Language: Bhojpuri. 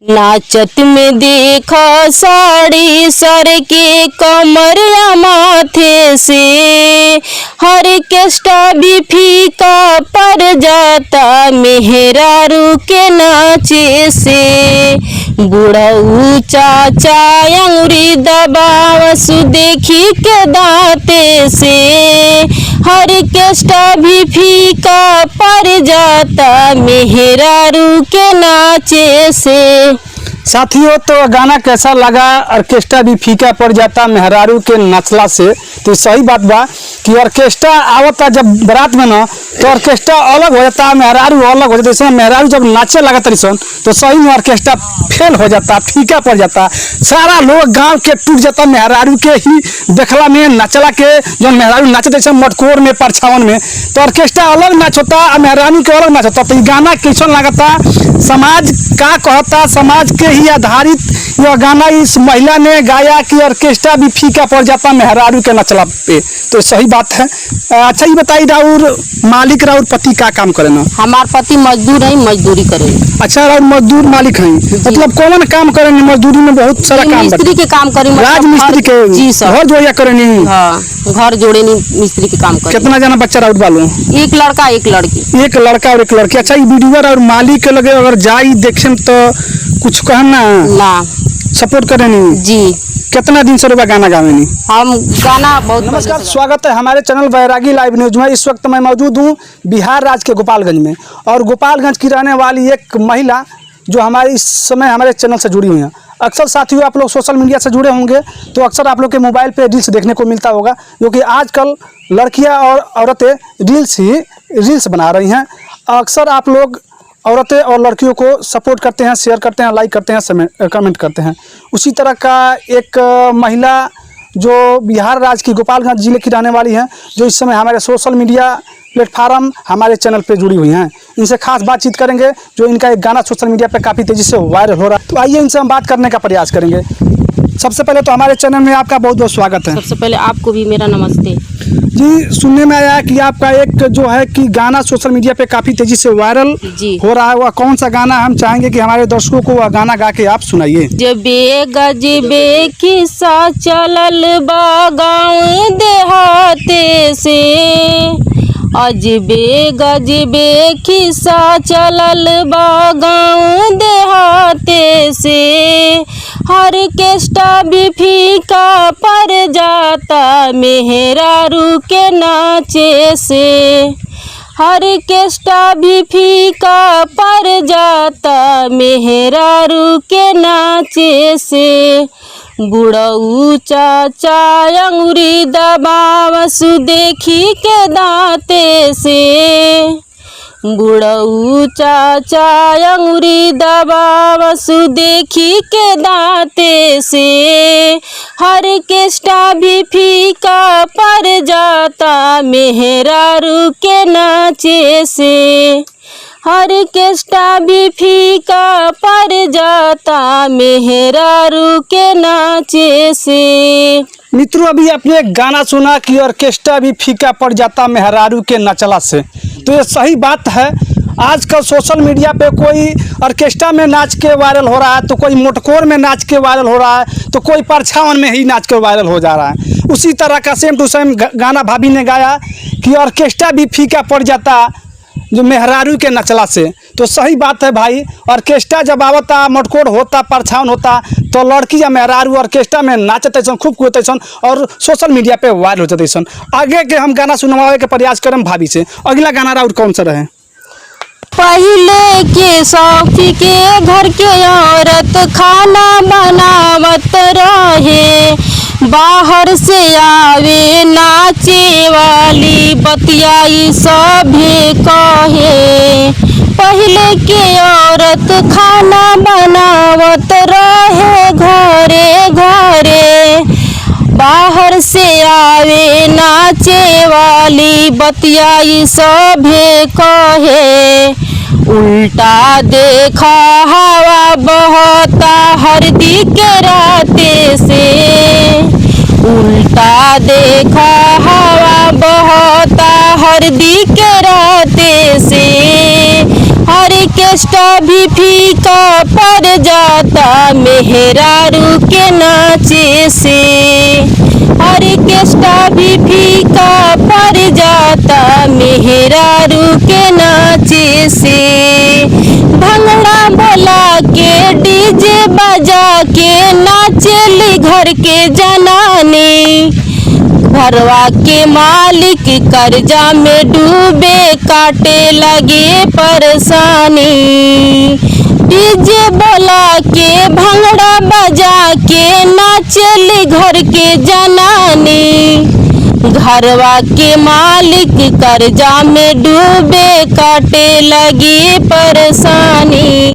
नाचत में देखा साड़ी सर के कमरिया माथे से, हर केस्टा भी फीका पड़ जाता मेहरारू के नाचे से। बुढ़ऊ चाचा अंगुरी दबावस देखी के दांते से, हर केस्टा भी फीका पड़ जाता मेहरारू के नाचे से। साथियों, तो गाना कैसा लगा? ऑर्केस्ट्रा भी फीका पड़ जाता मेहरारू के नचला से। तो सही बात बा कि ऑर्केस्ट्रा आवता जब बारात में ना, तो ऑर्केस्ट्रा अलग हो जाता, मेहरारू अलग हो जाता। इसमें मेहरारू जब नाचे लगा तरीसन तो सही में ऑर्केस्ट्रा फेल हो जाता, फीका पड़ जाता। सारा लोग गांव के टूट जाता मेहरारू के ही देखला में, नचला के जो मेहरारू नाचे जैसे मटकोर में परछावन में, तो ऑर्केस्ट्रा अलग नाच होता और मेहरारू के अलग नाच होता। तो गाना कैसा लगता, समाज का कहता, समाज के ही आधारित यह गाना इस महिला ने गाया कि ऑर्केस्ट्रा भी फीका पड़ जाता मेहरारू के नचला पे। तो सही बात है। अच्छा, ये बताइए राउर मालिक राउर पति का काम करे ना? हमार पति मजदूर है, मजदूरी करे। अच्छा, राउर मजदूर मालिक हैं, मतलब कौन काम करे? मजदूरी में बहुत सारा काम, मिस्त्री के काम करे, राजमिस्त्री के। जी सर। घर जोड़िया करे नहीं? हाँ, घर जोड़े नहीं, मिस्त्री के काम करे। कितना जना बच्चा राउर बालू? एक लड़का एक लड़की। एक लड़का और एक लड़की। अच्छा, ये वीडियो और मालिक के लगे अगर जाई देखे तो कुछ कहना ना, सपोर्ट करे नहीं जी। कितना दिन से रुपया गाना गावे नहीं? हम गाना बहुत। नमस्कार, स्वागत है हमारे चैनल बैरागी लाइव न्यूज में। इस वक्त मैं मौजूद हूँ बिहार राज्य के गोपालगंज में, और गोपालगंज की रहने वाली एक महिला जो हमारे इस समय हमारे चैनल से जुड़ी हुई हैं। अक्सर साथियों, आप लोग सोशल मीडिया से जुड़े होंगे तो अक्सर आप लोग के मोबाइल पे रील्स देखने को मिलता होगा, क्योंकि आजकल लड़कियां और औरतें रील्स बना रही हैं। अक्सर आप लोग औरतें और लड़कियों को सपोर्ट करते हैं, शेयर करते हैं, लाइक करते हैं, कमेंट करते हैं। उसी तरह का एक महिला जो बिहार राज्य की गोपालगंज जिले की रहने वाली हैं, जो इस समय हमारे सोशल मीडिया प्लेटफार्म हमारे चैनल पे जुड़ी हुई हैं। इनसे खास बातचीत करेंगे, जो इनका एक गाना सोशल मीडिया पे काफ़ी तेज़ी से वायरल हो रहा है। तो आइए इनसे हम बात करने का प्रयास करेंगे। सबसे पहले तो हमारे चैनल में आपका बहुत बहुत स्वागत है। सबसे पहले आपको भी मेरा नमस्ते जी। सुनने में आया कि आपका एक जो है कि गाना सोशल मीडिया पे काफ़ी तेज़ी से वायरल हो रहा है, वह कौन सा गाना? हम चाहेंगे कि हमारे दर्शकों को वह गाना गा के आप सुनाइए। जबे गजबे किस्सा चलल बा गाँव देहाते से, अजबे गजबे किस्सा चलल बा गाँव देहाते से, हर केस्टा भी फीका पड़ जाता मेहरारू के नाचे से, हर केस्टा भी फीका पड़ जाता मेहरारू के नाचे से। बुढ़ऊ चाचा अंगुरी दबावस देखी के दांते से, बुढ़ऊ चाचा अंगुरी दबावस देखी के दांते से, हर केस्टा भी फीका पड़ जाता मेहरारू के नाचे से, हर केस्टा भी फीका पड़ जाता मेहरारू के नाचे से। मित्रों, अभी आपने एक गाना सुना कि ऑर्केस्ट्रा भी फीका पड़ जाता मेहरारू के नचला से। तो ये सही बात है। आजकल सोशल मीडिया पे कोई ऑर्केस्ट्रा में नाच के वायरल हो रहा है, तो कोई मोटकोर में नाच के वायरल हो रहा है, तो कोई परछावन में ही नाच के वायरल हो जा रहा है। उसी तरह का सेम टू सेम गाना भाभी ने गाया कि ऑर्केस्ट्रा भी फीका पड़ जाता जो मेहरारू के नचला से। तो सही बात है भाई। ऑर्केस्ट्रा जब आवता, मटकोर होता, परछावन होता, तो लड़की या मेहरारू ऑर्केस्ट्रा में नाचते सन, खूब कूदते सन और सोशल मीडिया पे वायरल हो जाते सन। आगे के हम गाना सुनवावे के प्रयास करें भाभी से। अगला गाना राउर कौन सा रहे? पहले के सौखी के घर के औरत खाना बनावत रहे, बाहर से आवे नाचे वाली बतियाई सभे कहे। पहले के औरत खाना बनावत रहे घरे घरे, बाहर से आवे नाचे वाली बतियाई सभे कहे। उल्टा देखा हवा बहता हरदी के राते से, उल्टा देखा हवा बहता हरदी के राते से, हर केस्टा भी फीका पड़ जा जाता मेहरारू के नाचे से, ऑर्केस्ट्रा भी फीका पड़ जाता मेहरारू के नाचे से। भंगड़ा बोला के डीजे बजा के नाचेली घर के जनानी, घरवा के मालिक कर्जा में डूबे काटे लगे परेशानी। डीजे बोला के भंगड़ा बजा के नाचेली घर के जनानी, घरवा के मालिक कर्जा में डूबे काटे लगी परेशानी।